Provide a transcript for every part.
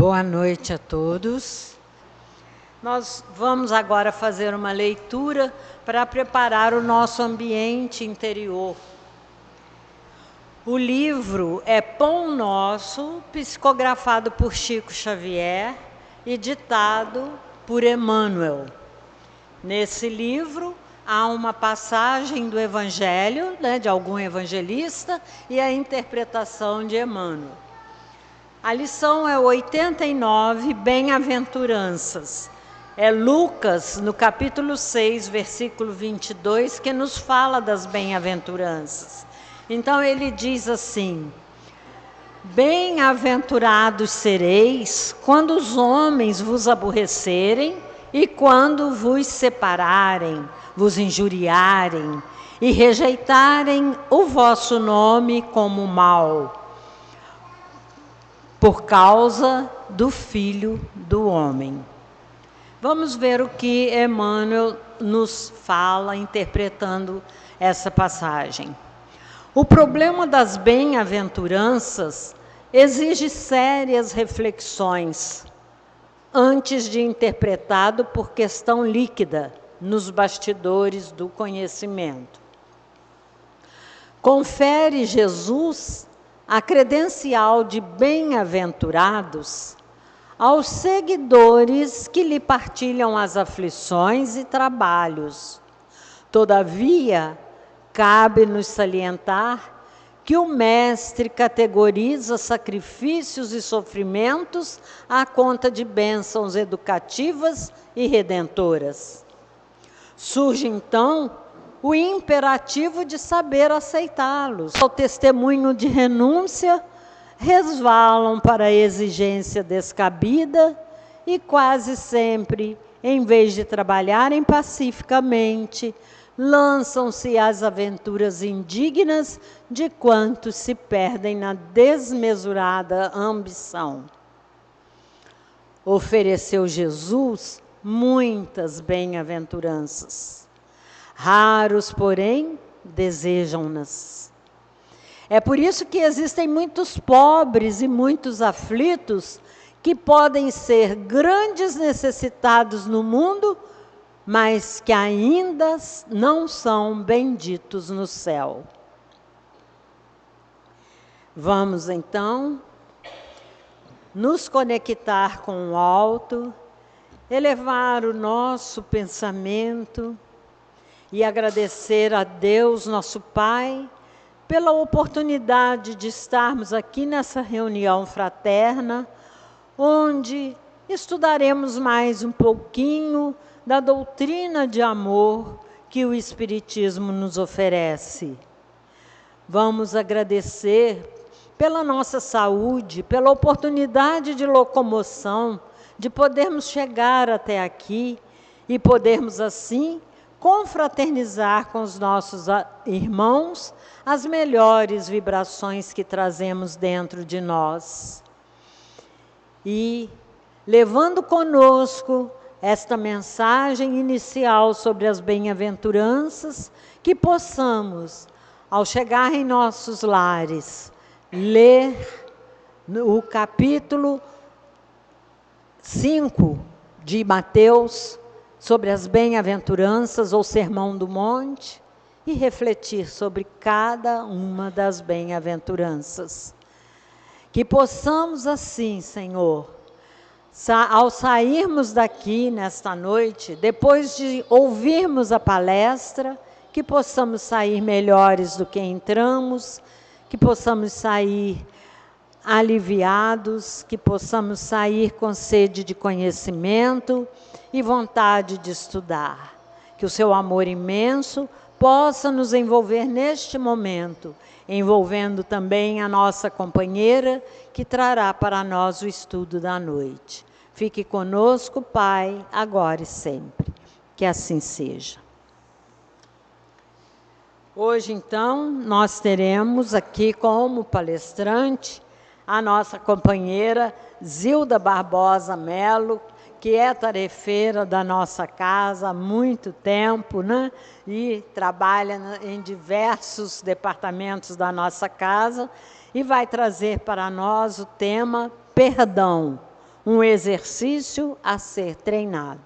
Boa noite a todos. Nós vamos agora fazer uma leitura para preparar o nosso ambiente interior. O livro é Pão Nosso, psicografado por Chico Xavier e ditado por Emmanuel. Nesse livro há uma passagem do Evangelho, de algum evangelista, e a interpretação de Emmanuel. A lição é 89, Bem-aventuranças. É Lucas, no capítulo 6, versículo 22, que nos fala das bem-aventuranças. Então ele diz assim: Bem-aventurados sereis quando os homens vos aborrecerem e quando vos separarem, vos injuriarem e rejeitarem o vosso nome como mal, por causa do Filho do Homem. Vamos ver o que Emmanuel nos fala interpretando essa passagem. O problema das bem-aventuranças exige sérias reflexões antes de interpretado por questão líquida nos bastidores do conhecimento. Confere Jesus a credencial de bem-aventurados aos seguidores que lhe partilham as aflições e trabalhos. Todavia, cabe-nos salientar que o Mestre categoriza sacrifícios e sofrimentos à conta de bênçãos educativas e redentoras. Surge, então, o imperativo de saber aceitá-los. O testemunho de renúncia resvalam para a exigência descabida e quase sempre, em vez de trabalharem pacificamente, lançam-se às aventuras indignas de quantos se perdem na desmesurada ambição. Ofereceu Jesus muitas bem-aventuranças. Raros, porém, desejam-nas. É por isso que existem muitos pobres e muitos aflitos que podem ser grandes necessitados no mundo, mas que ainda não são benditos no céu. Vamos, então, nos conectar com o alto, elevar o nosso pensamento e agradecer a Deus, nosso Pai, pela oportunidade de estarmos aqui nessa reunião fraterna, onde estudaremos mais um pouquinho da doutrina de amor que o Espiritismo nos oferece. Vamos agradecer pela nossa saúde, pela oportunidade de locomoção, de podermos chegar até aqui e podermos, assim, confraternizar com os nossos irmãos as melhores vibrações que trazemos dentro de nós. E levando conosco esta mensagem inicial sobre as bem-aventuranças, que possamos, ao chegar em nossos lares, ler o capítulo 5 de Mateus, sobre as bem-aventuranças ou Sermão do Monte, e refletir sobre cada uma das bem-aventuranças. Que possamos assim, Senhor, ao sairmos daqui nesta noite, depois de ouvirmos a palestra, que possamos sair melhores do que entramos, que possamos sair aliviados, que possamos sair com sede de conhecimento e vontade de estudar. Que o seu amor imenso possa nos envolver neste momento, envolvendo também a nossa companheira, que trará para nós o estudo da noite. Fique conosco, Pai, agora e sempre. Que assim seja. Hoje, então, nós teremos aqui como palestrante a nossa companheira Zilda Barbosa Melo, que é tarefeira da nossa casa há muito tempo, e trabalha em diversos departamentos da nossa casa, e vai trazer para nós o tema perdão, um exercício a ser treinado.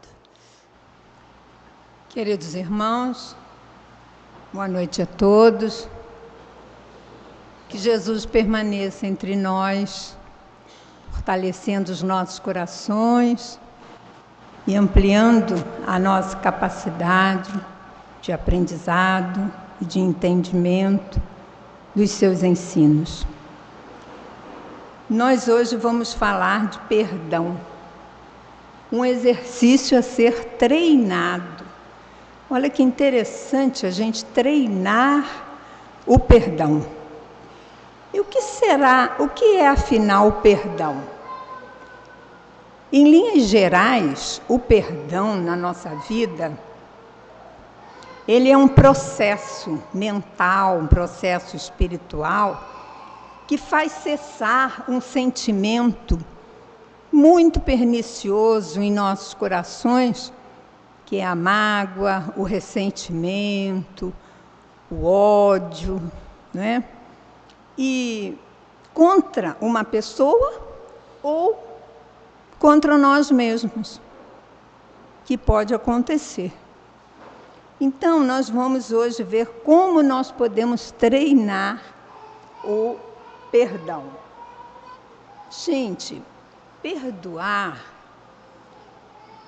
Queridos irmãos, boa noite a todos. Que Jesus permaneça entre nós, fortalecendo os nossos corações e ampliando a nossa capacidade de aprendizado e de entendimento dos seus ensinos. Nós hoje vamos falar de perdão, um exercício a ser treinado. Olha que interessante a gente treinar o perdão. E o que é afinal o perdão? Em linhas gerais, o perdão na nossa vida, ele é um processo mental, um processo espiritual, que faz cessar um sentimento muito pernicioso em nossos corações, que é a mágoa, o ressentimento, o ódio, né? E contra uma pessoa ou contra nós mesmos, que pode acontecer. Então, nós vamos hoje ver como nós podemos treinar o perdão. Gente, perdoar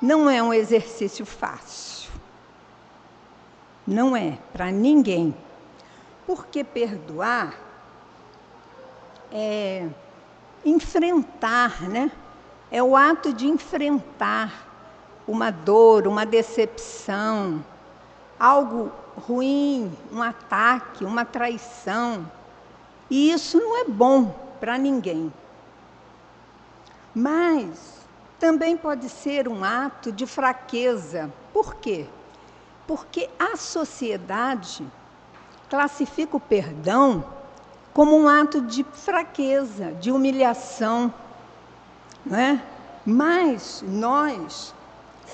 não é um exercício fácil. Não é para ninguém. Porque perdoar é enfrentar, né? É o ato de enfrentar uma dor, uma decepção, algo ruim, um ataque, uma traição. E isso não é bom para ninguém. Mas também pode ser um ato de fraqueza. Por quê? Porque a sociedade classifica o perdão como um ato de fraqueza, de humilhação, não é? Mas nós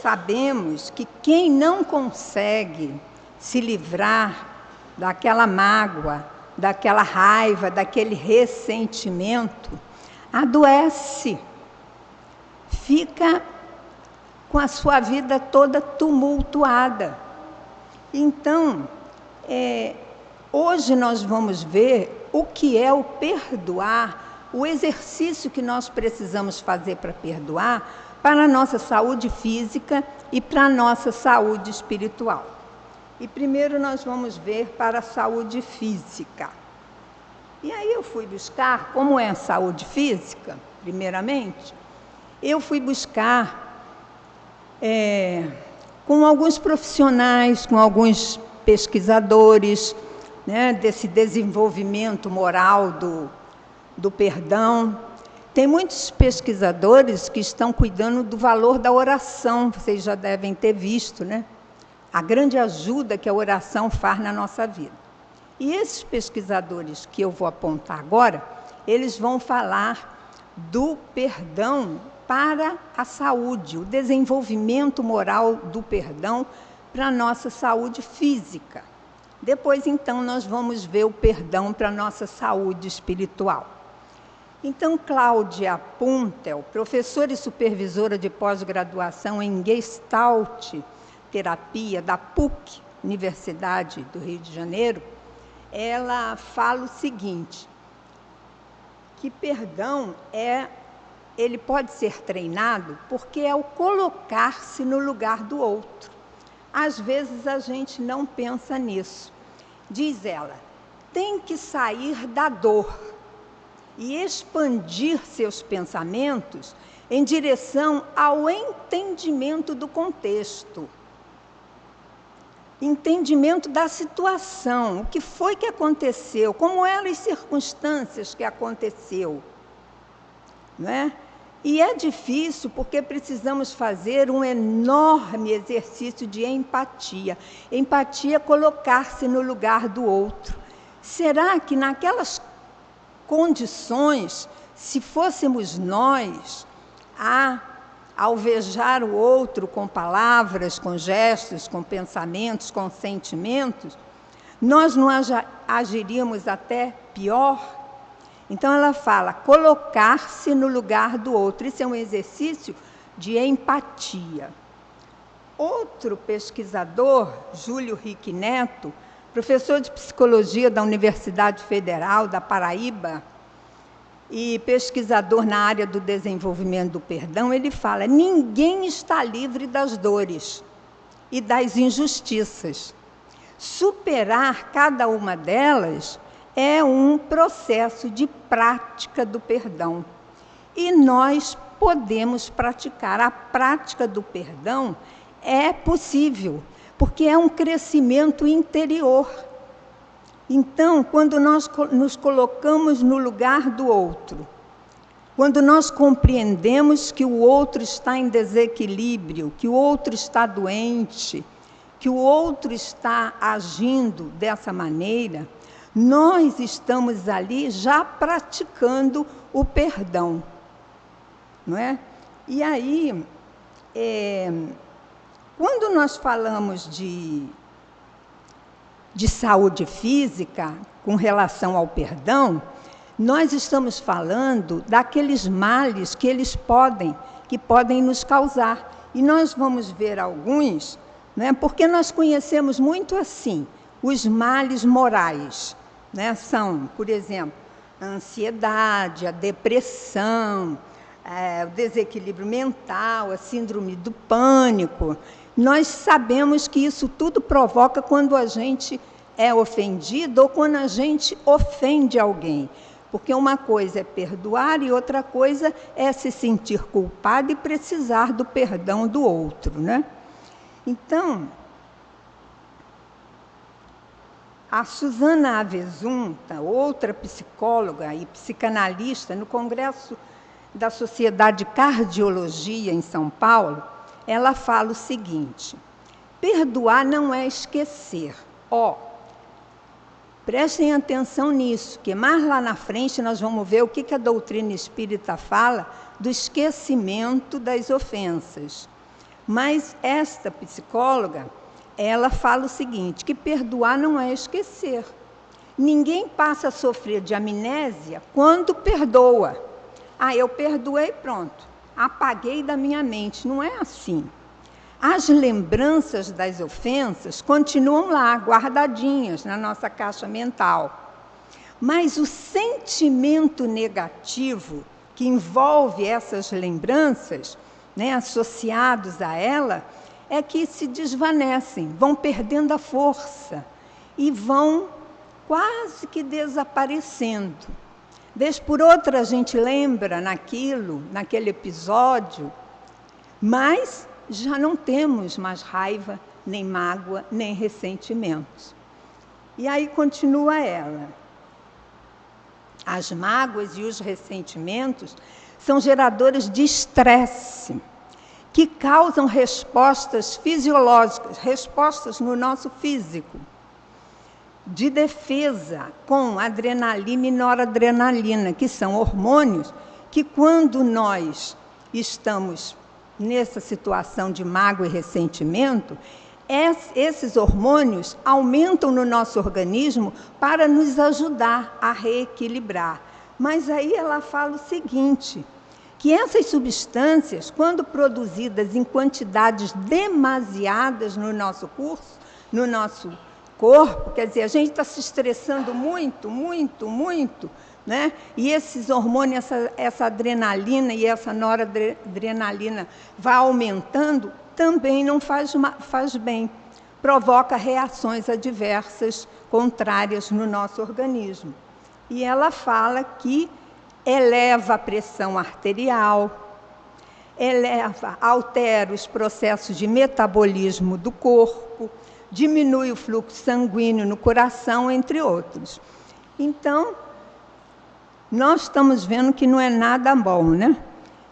sabemos que quem não consegue se livrar daquela mágoa, daquela raiva, daquele ressentimento, adoece, fica com a sua vida toda tumultuada. Então, hoje nós vamos ver o que é o perdoar, o exercício que nós precisamos fazer para perdoar, para a nossa saúde física e para a nossa saúde espiritual. E primeiro nós vamos ver para a saúde física. E aí eu fui buscar, como é a saúde física, primeiramente, eu fui buscar com alguns profissionais, com alguns pesquisadores, né, desse desenvolvimento moral do perdão. Tem muitos pesquisadores que estão cuidando do valor da oração, vocês já devem ter visto, né? A grande ajuda que a oração faz na nossa vida. E esses pesquisadores que eu vou apontar agora, eles vão falar do perdão para a saúde, o desenvolvimento moral do perdão para a nossa saúde física. Depois, então, nós vamos ver o perdão para a nossa saúde espiritual. Então, Cláudia Puntel, professora e supervisora de pós-graduação em Gestalt Terapia da PUC, Universidade do Rio de Janeiro, ela fala o seguinte, que perdão ele pode ser treinado porque é o colocar-se no lugar do outro. Às vezes a gente não pensa nisso. Diz ela, tem que sair da dor e expandir seus pensamentos em direção ao entendimento do contexto. Entendimento da situação, o que foi que aconteceu, como eram as circunstâncias que aconteceu, não é? E é difícil porque precisamos fazer um enorme exercício de empatia. Empatia é colocar-se no lugar do outro. Será que naquelas condições, se fôssemos nós a alvejar o outro com palavras, com gestos, com pensamentos, com sentimentos, nós não agiríamos até pior? Então, ela fala colocar-se no lugar do outro. Isso é um exercício de empatia. Outro pesquisador, Júlio Rique Neto, professor de psicologia da Universidade Federal da Paraíba e pesquisador na área do desenvolvimento do perdão, ele fala: ninguém está livre das dores e das injustiças. Superar cada uma delas é um processo de prática do perdão. E nós podemos praticar. A prática do perdão é possível, porque é um crescimento interior. Então, quando nós nos colocamos no lugar do outro, quando nós compreendemos que o outro está em desequilíbrio, que o outro está doente, que o outro está agindo dessa maneira, nós estamos ali já praticando o perdão, não é? E aí, quando nós falamos de saúde física com relação ao perdão, nós estamos falando daqueles males que podem nos causar. E nós vamos ver alguns, né, porque nós conhecemos muito assim, os males morais. Né? São, por exemplo, a ansiedade, a depressão, o desequilíbrio mental, a síndrome do pânico. Nós sabemos que isso tudo provoca quando a gente é ofendido ou quando a gente ofende alguém. Porque uma coisa é perdoar e outra coisa é se sentir culpado e precisar do perdão do outro, né? Então, a Susana Avesunta, outra psicóloga e psicanalista, no Congresso da Sociedade de Cardiologia em São Paulo, ela fala o seguinte: perdoar não é esquecer. Prestem atenção nisso, que mais lá na frente nós vamos ver o que a doutrina espírita fala do esquecimento das ofensas. Mas esta psicóloga, ela fala o seguinte, que perdoar não é esquecer. Ninguém passa a sofrer de amnésia quando perdoa. Eu perdoei, pronto, apaguei da minha mente. Não é assim. As lembranças das ofensas continuam lá, guardadinhas na nossa caixa mental. Mas o sentimento negativo que envolve essas lembranças, né, associados a ela, é que se desvanecem, vão perdendo a força e vão quase que desaparecendo. Vez por outra a gente lembra naquele episódio, mas já não temos mais raiva, nem mágoa, nem ressentimentos. E aí continua ela. As mágoas e os ressentimentos são geradores de estresse, que causam respostas fisiológicas, respostas no nosso físico, de defesa com adrenalina e noradrenalina, que são hormônios que, quando nós estamos nessa situação de mágoa e ressentimento, esses hormônios aumentam no nosso organismo para nos ajudar a reequilibrar. Mas aí ela fala o seguinte, que essas substâncias, quando produzidas em quantidades demasiadas no nosso corpo, quer dizer, a gente está se estressando muito, né? E esses hormônios, essa adrenalina e essa noradrenalina vai aumentando, também não faz bem. Provoca reações adversas, contrárias no nosso organismo. E ela fala que eleva a pressão arterial, altera os processos de metabolismo do corpo, diminui o fluxo sanguíneo no coração, entre outros. Então, nós estamos vendo que não é nada bom, né?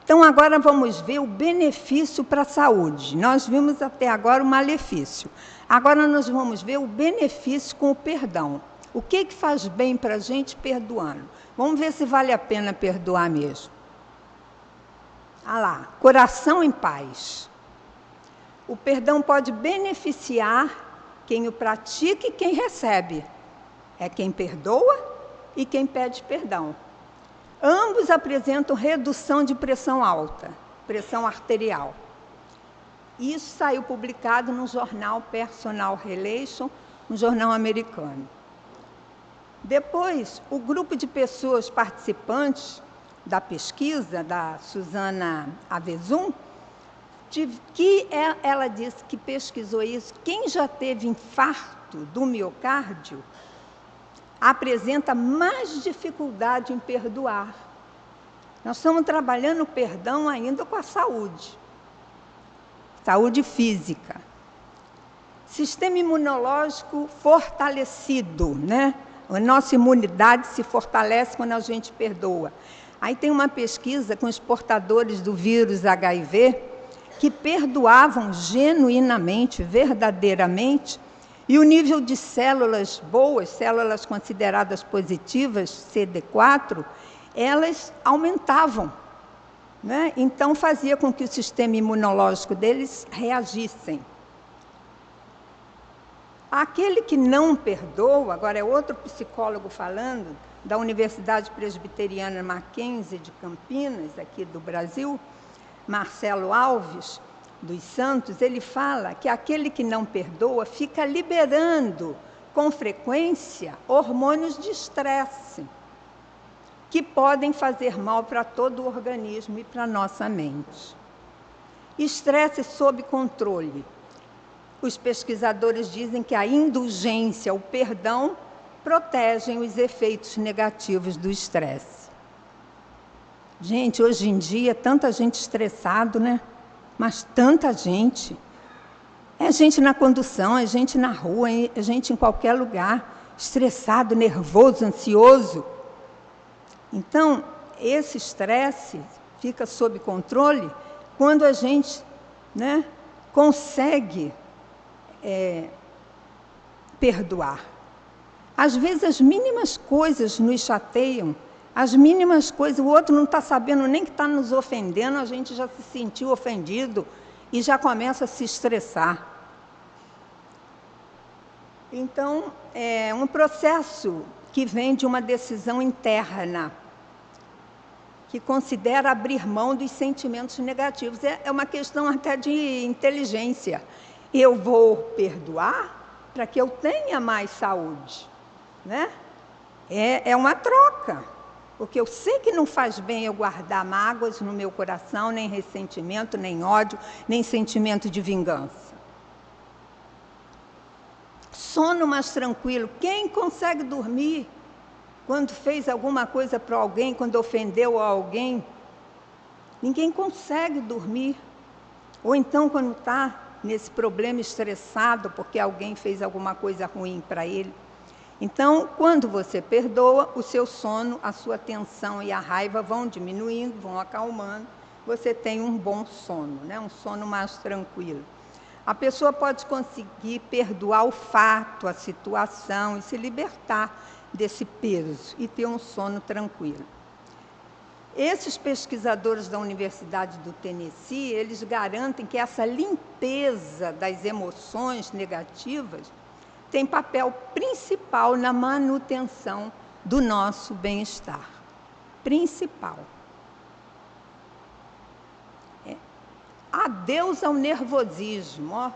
Então, agora vamos ver o benefício para a saúde. Nós vimos até agora o malefício. Agora nós vamos ver o benefício com o perdão. O que faz bem para a gente perdoando? Vamos ver se vale a pena perdoar mesmo. Olha lá, coração em paz. O perdão pode beneficiar quem o pratica e quem recebe. É quem perdoa e quem pede perdão. Ambos apresentam redução de pressão alta, pressão arterial. Isso saiu publicado no jornal Personal Relation, um jornal americano. Depois, o grupo de pessoas participantes da pesquisa, da Susana Avezum, ela disse que pesquisou isso, quem já teve infarto do miocárdio apresenta mais dificuldade em perdoar. Nós estamos trabalhando o perdão ainda com a saúde física. Sistema imunológico fortalecido, né? A nossa imunidade se fortalece quando a gente perdoa. Aí tem uma pesquisa com os portadores do vírus HIV que perdoavam genuinamente, verdadeiramente, e o nível de células boas, células consideradas positivas, CD4, elas aumentavam, né? Então fazia com que o sistema imunológico deles reagissem. Aquele que não perdoa, agora é outro psicólogo falando, da Universidade Presbiteriana Mackenzie de Campinas, aqui do Brasil, Marcelo Alves dos Santos, ele fala que aquele que não perdoa fica liberando, com frequência, hormônios de estresse, que podem fazer mal para todo o organismo e para a nossa mente. Estresse sob controle. Os pesquisadores dizem que a indulgência, o perdão, protegem os efeitos negativos do estresse. Gente, hoje em dia, tanta gente estressada, né? Mas tanta gente. É gente na condução, é gente na rua, é gente em qualquer lugar, estressado, nervoso, ansioso. Então, esse estresse fica sob controle quando a gente, né, consegue perdoar. Às vezes as mínimas coisas nos chateiam, as mínimas coisas, o outro não está sabendo nem que está nos ofendendo, a gente já se sentiu ofendido e já começa a se estressar. Então, é um processo que vem de uma decisão interna, que considera abrir mão dos sentimentos negativos. É uma questão até de inteligência. Eu vou perdoar para que eu tenha mais saúde, né? É uma troca, porque eu sei que não faz bem eu guardar mágoas no meu coração, nem ressentimento, nem ódio, nem sentimento de vingança. Sono mais tranquilo. Quem consegue dormir quando fez alguma coisa para alguém, quando ofendeu alguém? Ninguém consegue dormir. Ou então quando está nesse problema estressado porque alguém fez alguma coisa ruim para ele. Então, quando você perdoa, o seu sono, a sua tensão e a raiva vão diminuindo, vão acalmando, você tem um bom sono, né? Um sono mais tranquilo. A pessoa pode conseguir perdoar o fato, a situação e se libertar desse peso e ter um sono tranquilo. Esses pesquisadores da Universidade do Tennessee, eles garantem que essa limpeza das emoções negativas tem papel principal na manutenção do nosso bem-estar. Principal. Adeus ao nervosismo. Ó.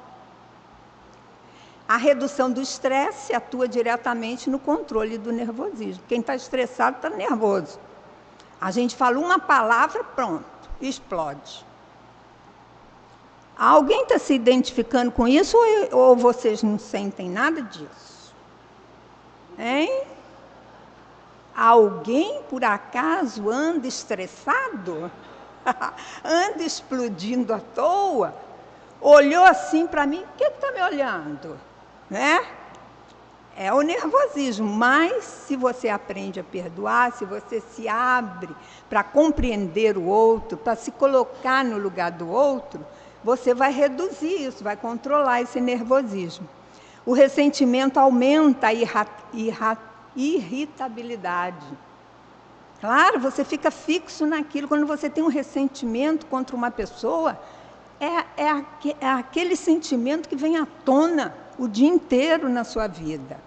A redução do estresse atua diretamente no controle do nervosismo. Quem está estressado está nervoso. A gente fala uma palavra, pronto, explode. Alguém está se identificando com isso ou vocês não sentem nada disso? Hein? Alguém, por acaso, anda estressado? Anda explodindo à toa? Olhou assim para mim, o que está me olhando? Né? É o nervosismo, mas se você aprende a perdoar, se você se abre para compreender o outro, para se colocar no lugar do outro, você vai reduzir isso, vai controlar esse nervosismo. O ressentimento aumenta a irritabilidade. Claro, você fica fixo naquilo. Quando você tem um ressentimento contra uma pessoa, é aquele sentimento que vem à tona o dia inteiro na sua vida.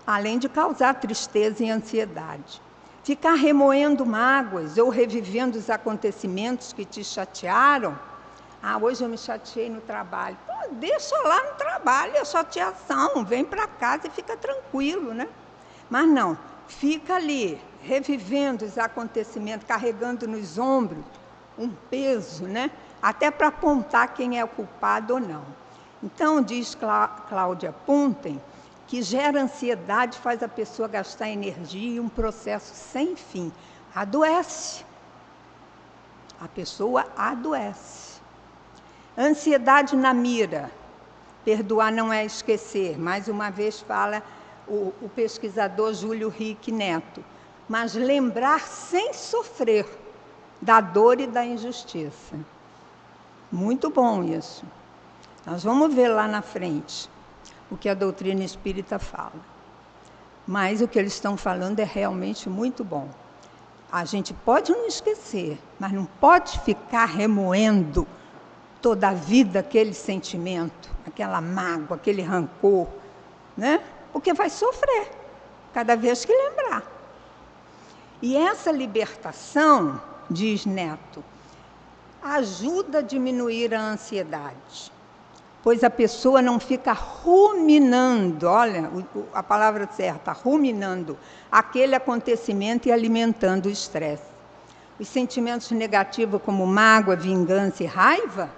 Além de causar tristeza e ansiedade. Ficar remoendo mágoas ou revivendo os acontecimentos que te chatearam. Ah, hoje eu me chateei no trabalho. Pô, deixa lá no trabalho a chateação, vem para casa e fica tranquilo, né? Mas não, fica ali, revivendo os acontecimentos, carregando nos ombros um peso, né? Até para apontar quem é o culpado ou não. Então, diz Cláudia Punten, que gera ansiedade, faz a pessoa gastar energia e um processo sem fim. Adoece. A pessoa adoece. Ansiedade na mira. Perdoar não é esquecer. Mais uma vez fala o pesquisador Júlio Rick Neto. Mas lembrar sem sofrer da dor e da injustiça. Muito bom isso. Nós vamos ver lá na frente o que a doutrina espírita fala. Mas o que eles estão falando é realmente muito bom. A gente pode não esquecer, mas não pode ficar remoendo toda a vida aquele sentimento, aquela mágoa, aquele rancor, né? Porque vai sofrer cada vez que lembrar. E essa libertação, diz Neto, ajuda a diminuir a ansiedade. Pois a pessoa não fica ruminando, olha, a palavra certa, ruminando aquele acontecimento e alimentando o estresse. Os sentimentos negativos como mágoa, vingança e raiva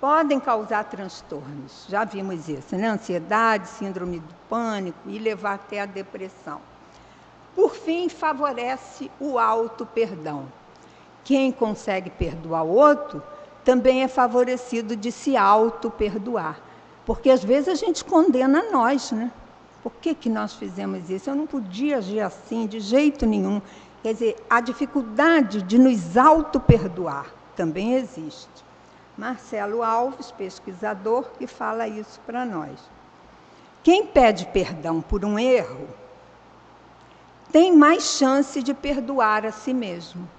podem causar transtornos. Já vimos isso, né? Ansiedade, síndrome do pânico e levar até a depressão. Por fim, favorece o auto-perdão. Quem consegue perdoar o outro também é favorecido de se auto-perdoar. Porque às vezes a gente condena nós, né? Por que nós fizemos isso? Eu não podia agir assim, de jeito nenhum. Quer dizer, a dificuldade de nos auto-perdoar também existe. Marcelo Alves, pesquisador, que fala isso para nós. Quem pede perdão por um erro tem mais chance de perdoar a si mesmo.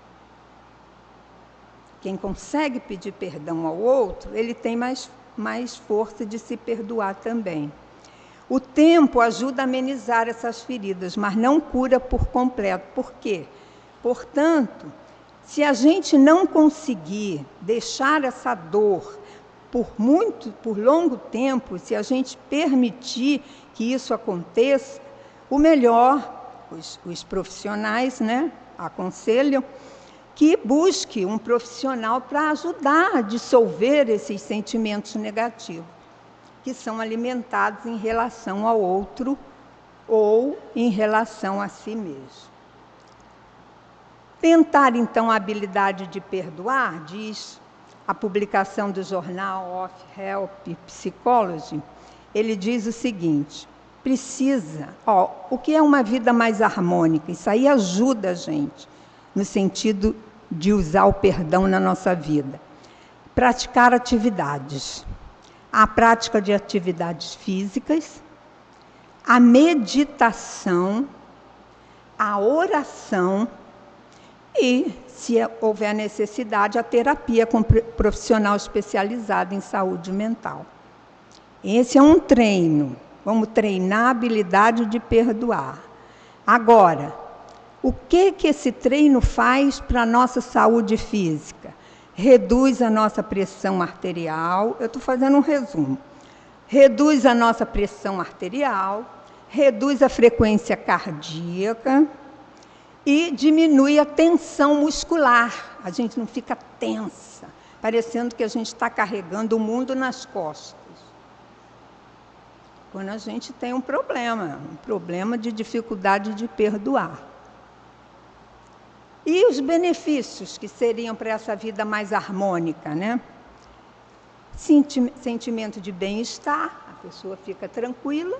Quem consegue pedir perdão ao outro, ele tem mais força de se perdoar também. O tempo ajuda a amenizar essas feridas, mas não cura por completo. Por quê? Portanto, se a gente não conseguir deixar essa dor por longo tempo, se a gente permitir que isso aconteça, o melhor, os profissionais, né, aconselham que busque um profissional para ajudar a dissolver esses sentimentos negativos, que são alimentados em relação ao outro ou em relação a si mesmo. Tentar, então, a habilidade de perdoar, diz a publicação do jornal Of Help Psychology, ele diz o seguinte, o que é uma vida mais harmônica? Isso aí ajuda a gente, no sentido de usar o perdão na nossa vida. Praticar atividades. A prática de atividades físicas, a meditação, a oração e, se houver necessidade, a terapia com profissional especializado em saúde mental. Esse é um treino. Vamos treinar a habilidade de perdoar. Agora, o que esse treino faz para a nossa saúde física? Reduz a nossa pressão arterial, eu estou fazendo um resumo. Reduz a nossa pressão arterial, reduz a frequência cardíaca e diminui a tensão muscular. A gente não fica tensa, parecendo que a gente está carregando o mundo nas costas. Quando a gente tem um problema de dificuldade de perdoar. E os benefícios que seriam para essa vida mais harmônica, né? Sentimento de bem-estar, a pessoa fica tranquila.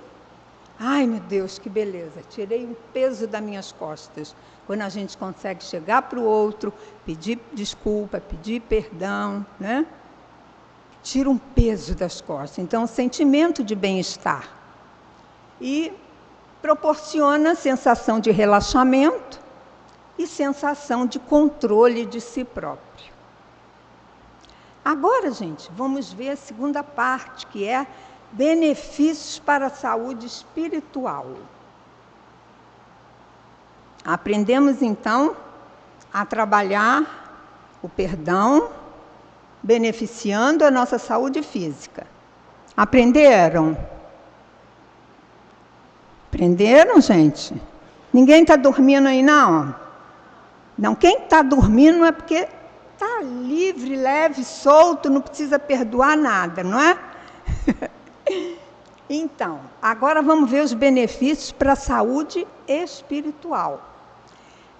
Ai, meu Deus, que beleza, tirei um peso das minhas costas. Quando a gente consegue chegar para o outro, pedir desculpa, pedir perdão, né? Tira um peso das costas. Então, sentimento de bem-estar. E proporciona sensação de relaxamento e sensação de controle de si próprio. Agora, gente, vamos ver a segunda parte, que é benefícios para a saúde espiritual. Aprendemos, então, a trabalhar o perdão, beneficiando a nossa saúde física. Aprenderam? Aprenderam, gente? Ninguém está dormindo aí, não? Não, quem está dormindo é porque está livre, leve, solto, não precisa perdoar nada, não é? Então, agora vamos ver os benefícios para a saúde espiritual.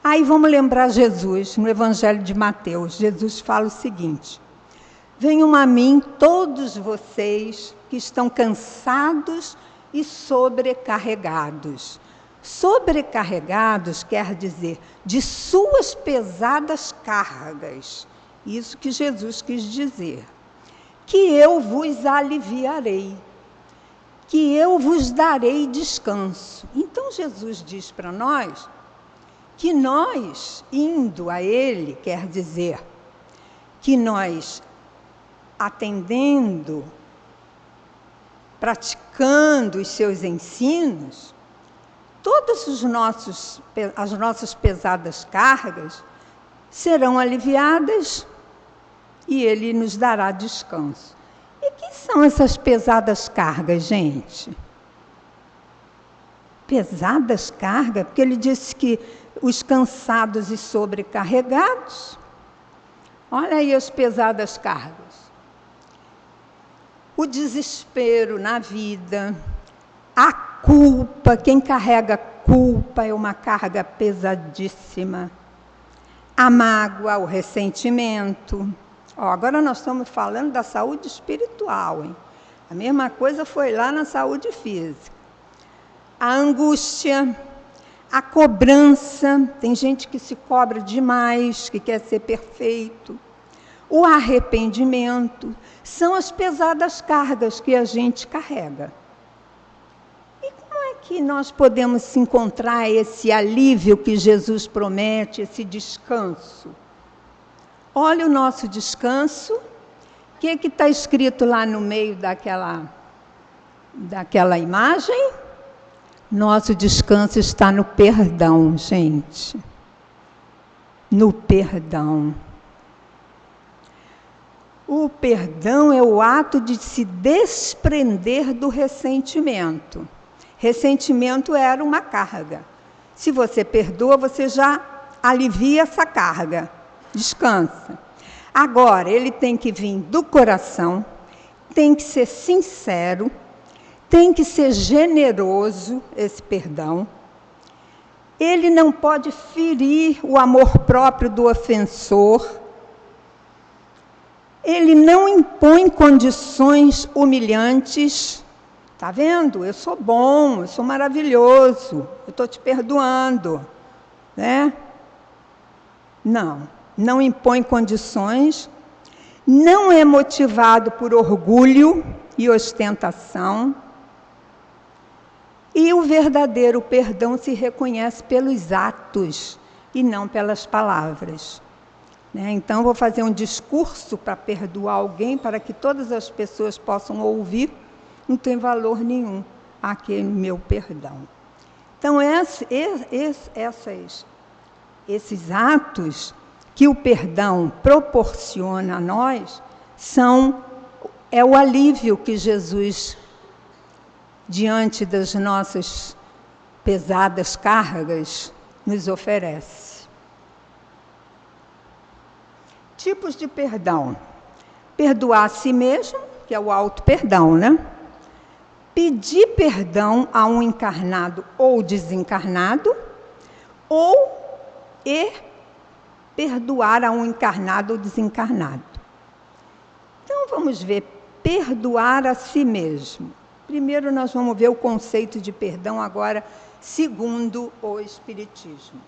Aí vamos lembrar Jesus, no Evangelho de Mateus. Jesus fala o seguinte: venham a mim todos vocês que estão cansados e sobrecarregados. Sobrecarregados quer dizer de suas pesadas cargas. Isso que Jesus quis dizer. Que eu vos aliviarei, que eu vos darei descanso. Então Jesus diz para nós que nós, indo a Ele, quer dizer que nós, atendendo, praticando os seus ensinos, todas as nossas pesadas cargas serão aliviadas e Ele nos dará descanso. E que são essas pesadas cargas, gente? Pesadas cargas? Porque Ele disse que os cansados e sobrecarregados, olha aí as pesadas cargas. O desespero na vida, a culpa, quem carrega culpa é uma carga pesadíssima. A mágoa, o ressentimento. Agora nós estamos falando da saúde espiritual, hein? A mesma coisa foi lá na saúde física. A angústia, a cobrança, tem gente que se cobra demais, que quer ser perfeito. O arrependimento, são as pesadas cargas que a gente carrega. E como é que nós podemos encontrar esse alívio que Jesus promete, esse descanso? Olha o nosso descanso, o que está escrito lá no meio daquela imagem? Nosso descanso está no perdão, gente. No perdão. O perdão é o ato de se desprender do ressentimento. Ressentimento era uma carga. Se você perdoa, você já alivia essa carga. Descansa. Agora, ele tem que vir do coração, tem que ser sincero, tem que ser generoso, esse perdão. Ele não pode ferir o amor próprio do ofensor. Ele não impõe condições humilhantes. Está vendo? Eu sou bom, eu sou maravilhoso, eu estou te perdoando. Né? Não impõe condições, não é motivado por orgulho e ostentação. E o verdadeiro perdão se reconhece pelos atos e não pelas palavras. Então, vou fazer um discurso para perdoar alguém, para que todas as pessoas possam ouvir, não tem valor nenhum aquele meu perdão. Então, esses atos que o perdão proporciona a nós é o alívio que Jesus, diante das nossas pesadas cargas, nos oferece. Tipos de perdão. Perdoar a si mesmo, que é o auto-perdão, né? Pedir perdão a um encarnado ou desencarnado, e perdoar a um encarnado ou desencarnado. Então, vamos ver, perdoar a si mesmo. Primeiro, nós vamos ver o conceito de perdão agora, segundo o Espiritismo.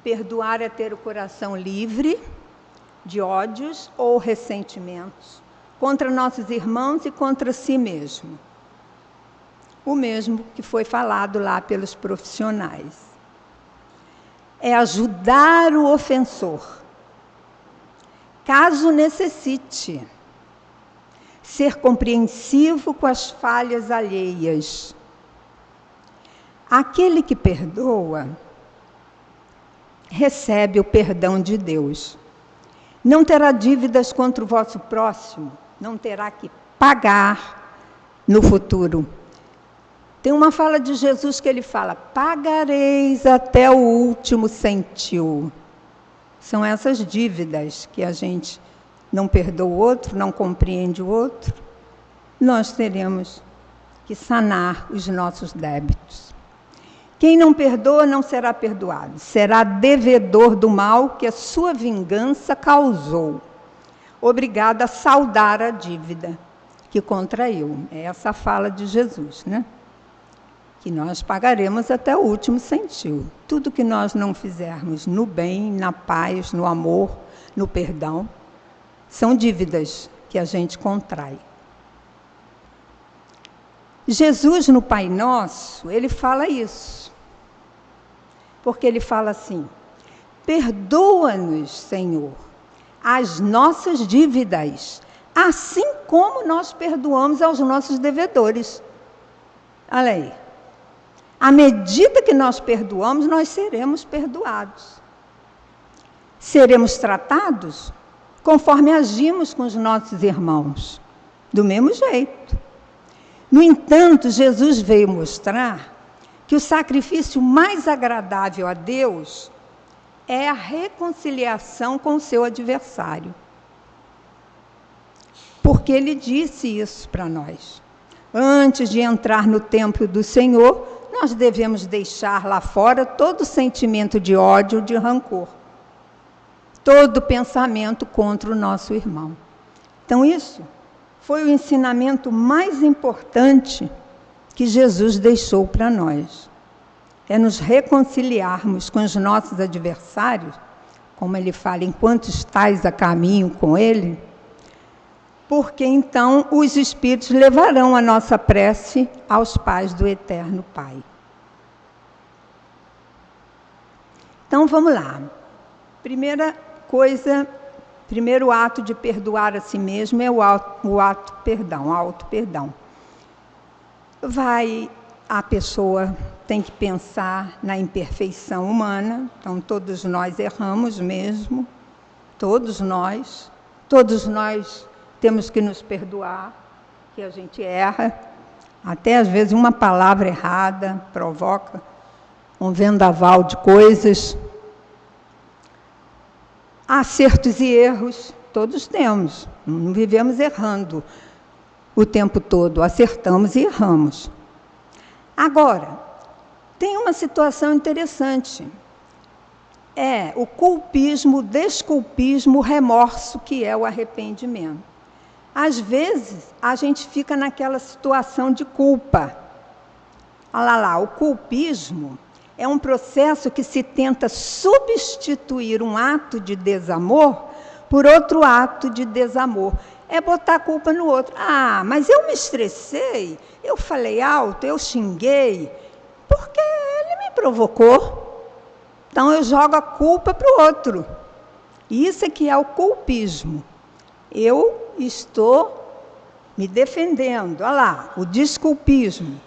Perdoar é ter o coração livre de ódios ou ressentimentos contra nossos irmãos e contra si mesmo. O mesmo que foi falado lá pelos profissionais. É ajudar o ofensor, caso necessite. Ser compreensivo com as falhas alheias. Aquele que perdoa recebe o perdão de Deus. Não terá dívidas contra o vosso próximo, não terá que pagar no futuro. Tem uma fala de Jesus que ele fala: pagareis até o último centil. São essas dívidas que a gente não perdoa o outro, não compreende o outro. Nós teremos que sanar os nossos débitos. Quem não perdoa não será perdoado, será devedor do mal que a sua vingança causou, obrigado a saldar a dívida que contraiu. É essa a fala de Jesus, né? Que nós pagaremos até o último centil. Tudo que nós não fizermos no bem, na paz, no amor, no perdão, são dívidas que a gente contrai. Jesus, no Pai Nosso, ele fala isso. Porque ele fala assim: perdoa-nos, Senhor, as nossas dívidas, assim como nós perdoamos aos nossos devedores. Olha aí. À medida que nós perdoamos, nós seremos perdoados. Seremos tratados conforme agimos com os nossos irmãos, do mesmo jeito. No entanto, Jesus veio mostrar que o sacrifício mais agradável a Deus é a reconciliação com o seu adversário. Porque ele disse isso para nós. Antes de entrar no templo do Senhor, nós devemos deixar lá fora todo sentimento de ódio, de rancor. Todo pensamento contra o nosso irmão. Então isso foi o ensinamento mais importante que Jesus deixou para nós. É nos reconciliarmos com os nossos adversários, como ele fala, enquanto estais a caminho com ele, porque então os Espíritos levarão a nossa prece aos pés do Eterno Pai. Então vamos lá. Primeira coisa, primeiro ato de perdoar a si mesmo é o auto-perdão. A pessoa tem que pensar na imperfeição humana, então todos nós erramos mesmo, todos nós temos que nos perdoar, que a gente erra, até às vezes uma palavra errada provoca um vendaval de coisas. Acertos e erros, todos temos, não vivemos errando o tempo todo, acertamos e erramos. Agora, tem uma situação interessante, é o culpismo, o desculpismo, o remorso, que é o arrependimento. Às vezes, a gente fica naquela situação de culpa. Olha lá, o culpismo é um processo que se tenta substituir um ato de desamor por outro ato de desamor. É botar a culpa no outro. Ah, mas eu me estressei, eu falei alto, eu xinguei, porque ele me provocou. Então eu jogo a culpa para o outro. Isso é que é o culpismo. Eu estou me defendendo. Olha lá, o desculpismo.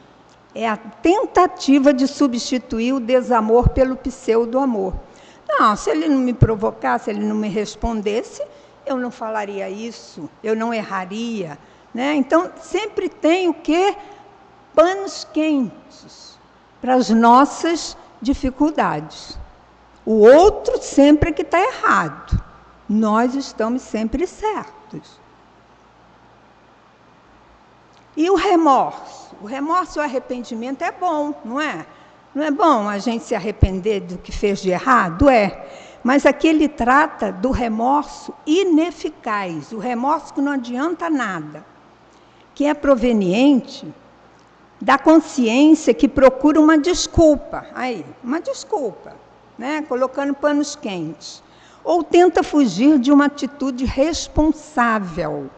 É a tentativa de substituir o desamor pelo pseudo-amor. Não, se ele não me provocasse, se ele não me respondesse, eu não falaria isso, eu não erraria, né? Então, sempre tem o quê? Panos quentes para as nossas dificuldades. O outro sempre que está errado. Nós estamos sempre certos. E o remorso? O remorso e o arrependimento é bom, não é? Não é bom a gente se arrepender do que fez de errado? É. Mas aqui ele trata do remorso ineficaz, o remorso que não adianta nada, que é proveniente da consciência que procura uma desculpa, uma desculpa, né? Colocando panos quentes, ou tenta fugir de uma atitude responsável.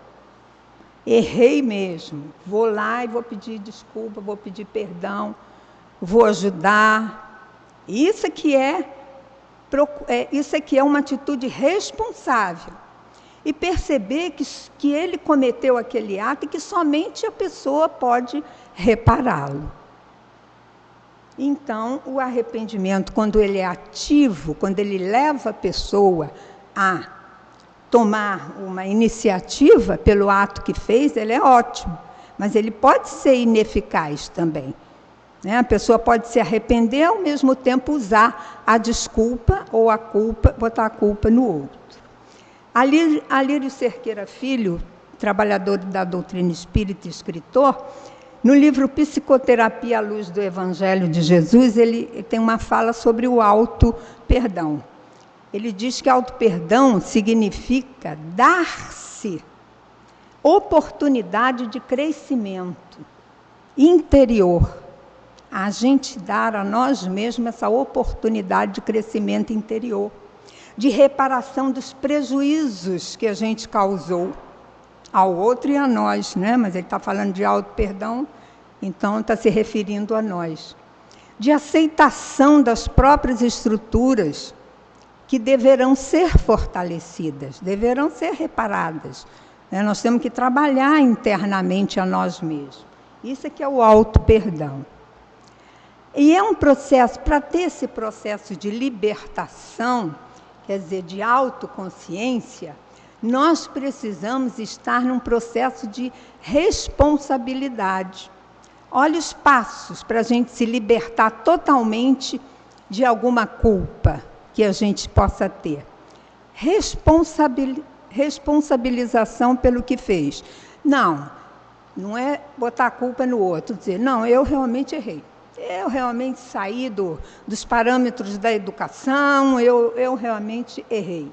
Errei mesmo, vou lá e vou pedir desculpa, vou pedir perdão, vou ajudar. Isso aqui é uma atitude responsável. E perceber que ele cometeu aquele ato e que somente a pessoa pode repará-lo. Então, o arrependimento, quando ele é ativo, quando ele leva a pessoa a tomar uma iniciativa pelo ato que fez, ele é ótimo. Mas ele pode ser ineficaz também. Né? A pessoa pode se arrepender, ao mesmo tempo usar a desculpa ou a culpa, botar a culpa no outro. Alírio Cerqueira Filho, trabalhador da doutrina espírita e escritor, no livro Psicoterapia à Luz do Evangelho de Jesus, ele tem uma fala sobre o auto-perdão. Ele diz que auto-perdão significa dar-se oportunidade de crescimento interior. A gente dar a nós mesmos essa oportunidade de crescimento interior, de reparação dos prejuízos que a gente causou ao outro e a nós, né? Mas ele está falando de auto-perdão, então está se referindo a nós. De aceitação das próprias estruturas que deverão ser fortalecidas, deverão ser reparadas. Né? Nós temos que trabalhar internamente a nós mesmos. Isso é que é o auto-perdão. E é um processo, para ter esse processo de libertação, quer dizer, de autoconsciência, nós precisamos estar num processo de responsabilidade. Olha os passos para a gente se libertar totalmente de alguma culpa que a gente possa ter. Responsabilização pelo que fez. Não é botar a culpa no outro, dizer, não, eu realmente errei. Eu realmente saí dos parâmetros da educação, eu realmente errei.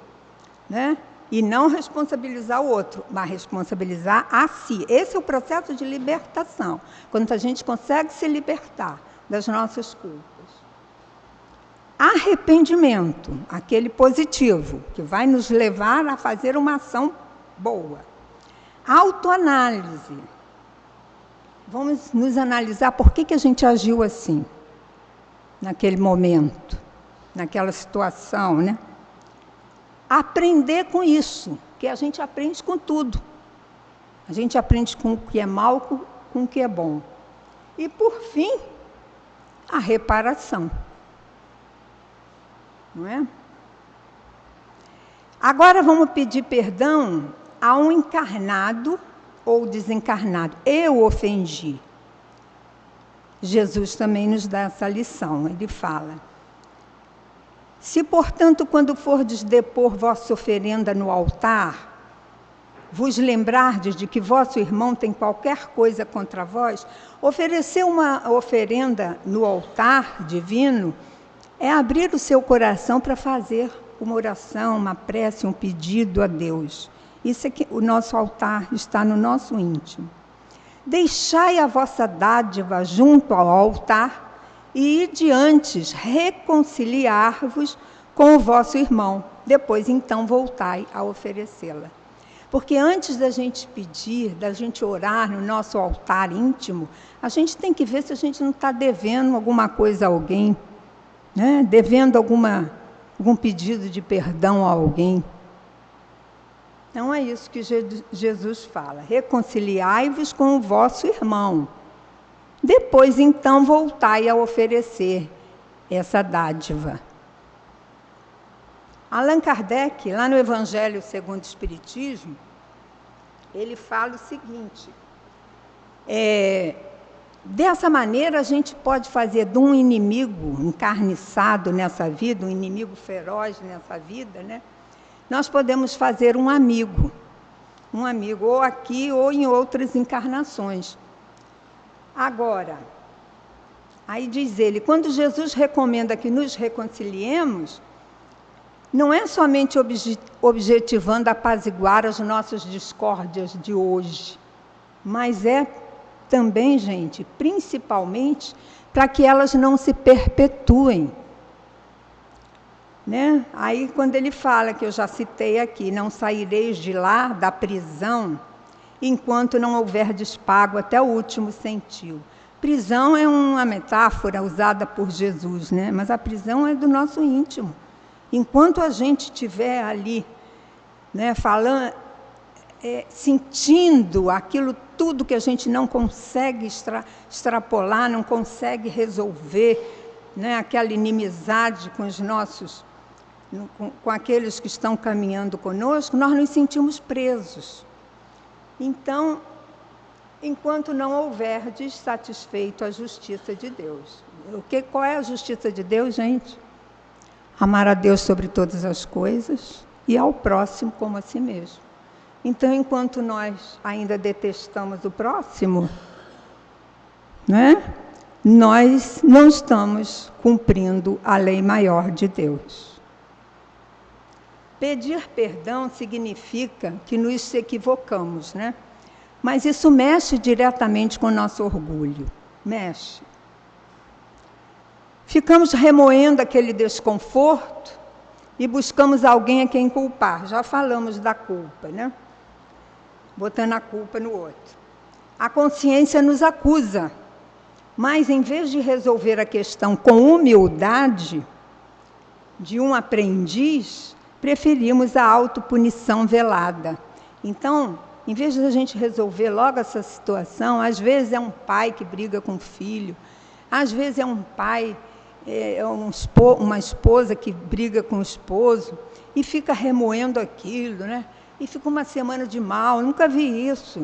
Né? E não responsabilizar o outro, mas responsabilizar a si. Esse é o processo de libertação, quando a gente consegue se libertar das nossas culpas. Arrependimento, aquele positivo, que vai nos levar a fazer uma ação boa. Autoanálise. Vamos nos analisar por que a gente agiu assim, naquele momento, naquela situação, né? Aprender com isso, que a gente aprende com tudo. A gente aprende com o que é mal, com o que é bom. E, por fim, a reparação. Não é? Agora vamos pedir perdão a um encarnado ou desencarnado. Eu ofendi. Jesus também nos dá essa lição. Ele fala: se, portanto, quando fordes depor vossa oferenda no altar, vos lembrardes de que vosso irmão tem qualquer coisa contra vós, oferecer uma oferenda no altar divino é abrir o seu coração para fazer uma oração, uma prece, um pedido a Deus. Isso é que o nosso altar está no nosso íntimo. Deixai a vossa dádiva junto ao altar e ide antes reconciliar-vos com o vosso irmão. Depois, então, voltai a oferecê-la. Porque antes da gente pedir, da gente orar no nosso altar íntimo, a gente tem que ver se a gente não está devendo alguma coisa a alguém, né? Devendo algum pedido de perdão a alguém. Então é isso que Jesus fala: reconciliai-vos com o vosso irmão. Depois, então, voltai a oferecer essa dádiva. Allan Kardec, lá no Evangelho segundo o Espiritismo, ele fala o seguinte: dessa maneira a gente pode fazer de um inimigo encarniçado nessa vida, um inimigo feroz nessa vida, né? Nós podemos fazer um amigo, ou aqui ou em outras encarnações. Agora, aí diz ele, quando Jesus recomenda que nos reconciliemos, não é somente objetivando apaziguar as nossas discórdias de hoje, mas é também, gente, principalmente para que elas não se perpetuem. Né? Aí, quando ele fala, que eu já citei aqui, não saireis de lá, da prisão, enquanto não houverdes pago até o último centil. Prisão é uma metáfora usada por Jesus, né? Mas a prisão é do nosso íntimo. Enquanto a gente estiver ali, né, falando, sentindo aquilo tudo que a gente não consegue extrapolar, não consegue resolver, né? Aquela inimizade com os nossos, com aqueles que estão caminhando conosco, nós nos sentimos presos. Então, enquanto não houverdes satisfeito a justiça de Deus. Qual é a justiça de Deus, gente? Amar a Deus sobre todas as coisas e ao próximo como a si mesmo. Então, enquanto nós ainda detestamos o próximo, né, nós não estamos cumprindo a lei maior de Deus. Pedir perdão significa que nos equivocamos, né? Mas isso mexe diretamente com o nosso orgulho. Mexe. Ficamos remoendo aquele desconforto e buscamos alguém a quem culpar. Já falamos da culpa, né? Botando a culpa no outro. A consciência nos acusa, mas em vez de resolver a questão com humildade de um aprendiz, preferimos a autopunição velada. Então, em vez de a gente resolver logo essa situação, às vezes é um pai que briga com o filho, às vezes é um pai, uma esposa que briga com o esposo e fica remoendo aquilo, né? E fica uma semana de mal. Nunca vi isso.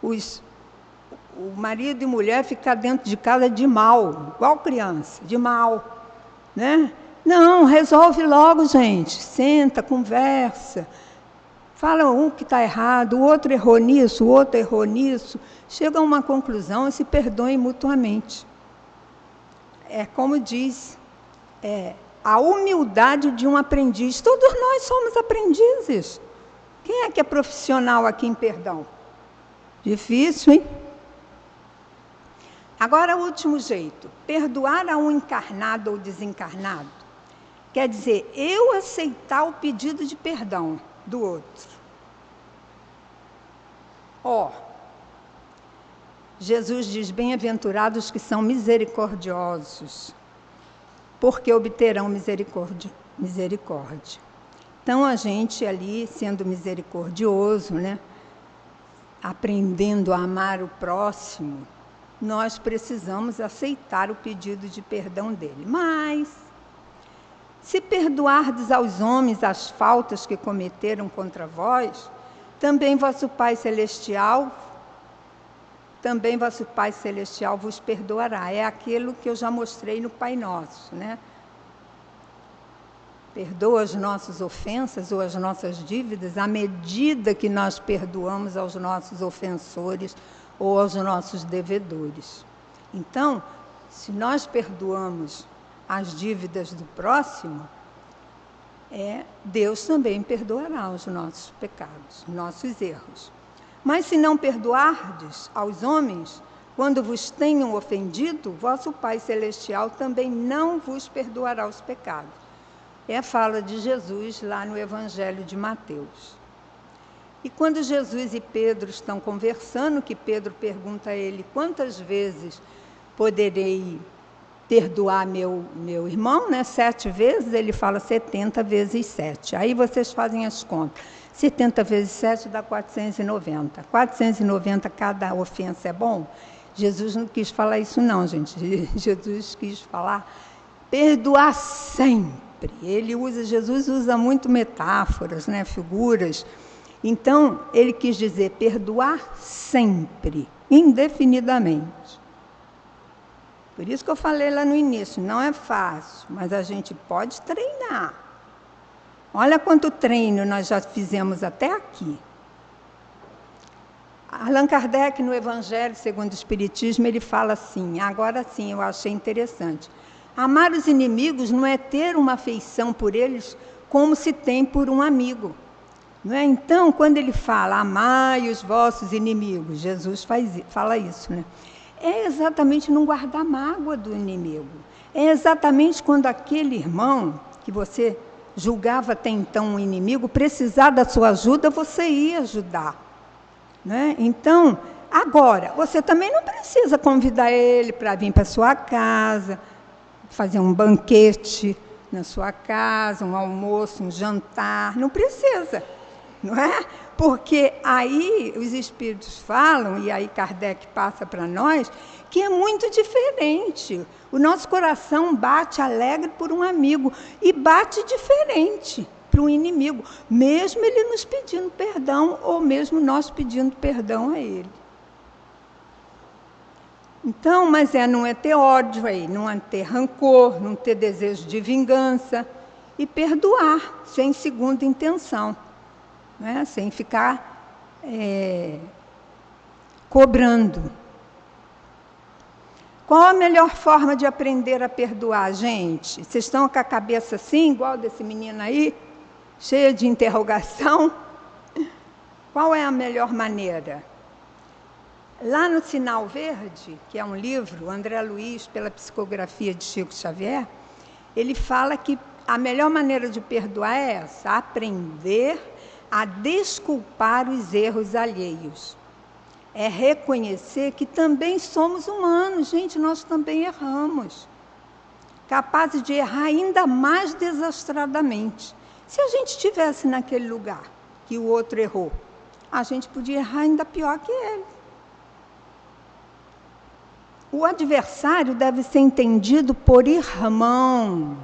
O marido e mulher ficam dentro de casa de mal, igual criança, de mal, né? Não, resolve logo, gente. Senta, conversa. Fala um que está errado, o outro errou nisso, o outro errou nisso. Chega a uma conclusão e se perdoem mutuamente. É como diz, a humildade de um aprendiz. Todos nós somos aprendizes. Quem é que é profissional aqui em perdão? Difícil, hein? Agora, o último jeito. Perdoar a um encarnado ou desencarnado quer dizer, eu aceitar o pedido de perdão do outro. Jesus diz, bem-aventurados que são misericordiosos, porque obterão misericórdia. Então, a gente ali, sendo misericordioso, né, aprendendo a amar o próximo, nós precisamos aceitar o pedido de perdão dele. Mas, se perdoardes aos homens as faltas que cometeram contra vós, também vosso Pai Celestial vos perdoará. É aquilo que eu já mostrei no Pai Nosso, né? Perdoa as nossas ofensas ou as nossas dívidas à medida que nós perdoamos aos nossos ofensores ou aos nossos devedores. Então, se nós perdoamos as dívidas do próximo, Deus também perdoará os nossos pecados, os nossos erros. Mas se não perdoardes aos homens, quando vos tenham ofendido, vosso Pai Celestial também não vos perdoará os pecados. É a fala de Jesus lá no Evangelho de Mateus. E quando Jesus e Pedro estão conversando, que Pedro pergunta a ele, quantas vezes poderei perdoar meu irmão, né? 7 vezes, ele fala 70 vezes 7. Aí vocês fazem as contas. 70 vezes 7 dá 490. 490 cada ofensa é bom? Jesus não quis falar isso não, gente. Jesus quis falar perdoar sempre. Jesus usa muito metáforas, né? Figuras. Então, ele quis dizer perdoar sempre, indefinidamente. Por isso que eu falei lá no início, não é fácil, mas a gente pode treinar. Olha quanto treino nós já fizemos até aqui. Allan Kardec, no Evangelho segundo o Espiritismo, ele fala assim, agora sim, eu achei interessante. Amar os inimigos não é ter uma afeição por eles como se tem por um amigo. Não é? Então, quando ele fala, amai os vossos inimigos, Jesus fala isso, né? É exatamente não guardar mágoa do inimigo. É exatamente quando aquele irmão que você julgava até então um inimigo, precisar da sua ajuda, você ia ajudar. Né? Então, agora, você também não precisa convidar ele para vir para a sua casa, fazer um banquete na sua casa, um almoço, um jantar, não precisa. não é? Porque aí os espíritos falam, e aí Kardec passa para nós, que é muito diferente. O nosso coração bate alegre por um amigo e bate diferente para um inimigo, mesmo ele nos pedindo perdão ou mesmo nós pedindo perdão a ele. Então, mas não é ter ódio aí, não é ter rancor, não ter desejo de vingança e perdoar sem segunda intenção, né? Sem ficar cobrando. Qual a melhor forma de aprender a perdoar, gente? Vocês estão com a cabeça assim, igual desse menino aí, cheia de interrogação? Qual é a melhor maneira? Lá no Sinal Verde, que é um livro, André Luiz, pela psicografia de Chico Xavier, ele fala que a melhor maneira de perdoar é essa: aprender a desculpar os erros alheios. É reconhecer que também somos humanos, gente, nós também erramos. Capazes de errar ainda mais desastradamente. Se a gente estivesse naquele lugar que o outro errou, a gente podia errar ainda pior que ele. O adversário deve ser entendido por irmão,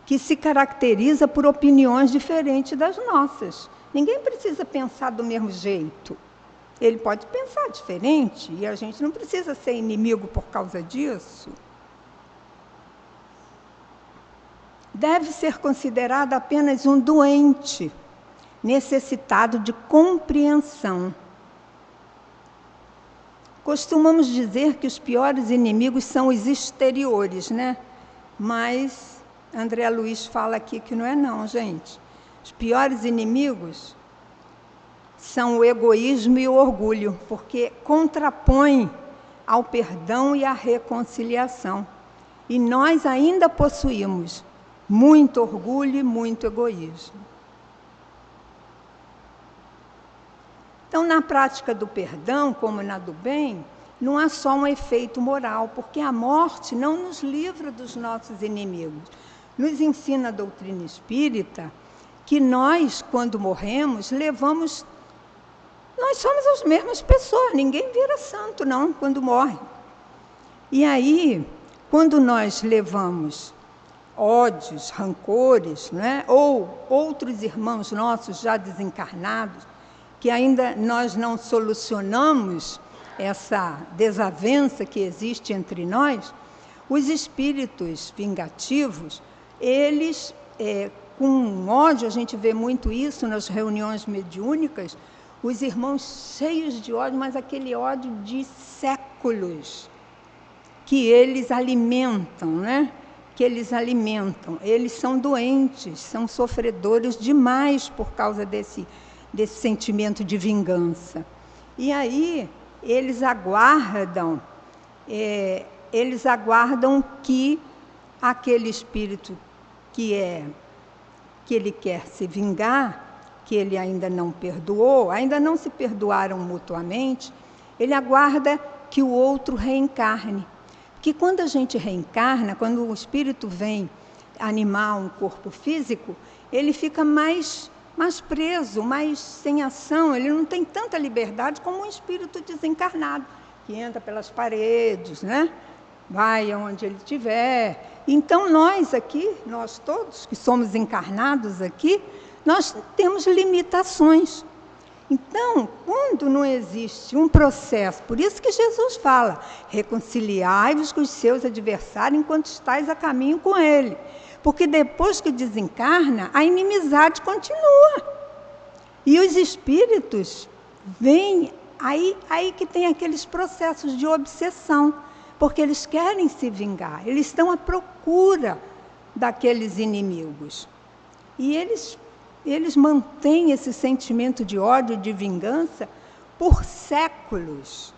que se caracteriza por opiniões diferentes das nossas. Ninguém precisa pensar do mesmo jeito. Ele pode pensar diferente e a gente não precisa ser inimigo por causa disso. Deve ser considerado apenas um doente, necessitado de compreensão. Costumamos dizer que os piores inimigos são os exteriores, né? Mas André Luiz fala aqui que não é não, gente. Os piores inimigos são o egoísmo e o orgulho, porque contrapõem ao perdão e à reconciliação. E nós ainda possuímos muito orgulho e muito egoísmo. Então, na prática do perdão, como na do bem, não há só um efeito moral, porque a morte não nos livra dos nossos inimigos. Nos ensina a doutrina espírita que nós, quando morremos, nós somos as mesmas pessoas, ninguém vira santo, não, quando morre. E aí, quando nós levamos ódios, rancores, né, ou outros irmãos nossos já desencarnados, que ainda nós não solucionamos essa desavença que existe entre nós, os espíritos vingativos, eles, com ódio, a gente vê muito isso nas reuniões mediúnicas, os irmãos cheios de ódio, mas aquele ódio de séculos, que eles alimentam, né? Eles são doentes, são sofredores demais por causa desse sentimento de vingança. E aí eles aguardam que aquele espírito que ele quer se vingar, que ele ainda não perdoou, ainda não se perdoaram mutuamente, ele aguarda que o outro reencarne. Porque quando a gente reencarna, quando o espírito vem animar um corpo físico, ele fica mais preso, mais sem ação, ele não tem tanta liberdade como um espírito desencarnado, que entra pelas paredes, né? Vai aonde ele estiver. Então nós aqui, nós todos que somos encarnados aqui, nós temos limitações. Então, quando não existe um processo, por isso que Jesus fala, reconciliai-vos com os seus adversários enquanto estáis a caminho com ele. Porque depois que desencarna, a inimizade continua. E os espíritos vêm, aí que tem aqueles processos de obsessão, porque eles querem se vingar, eles estão à procura daqueles inimigos. E eles mantêm esse sentimento de ódio e de vingança por séculos.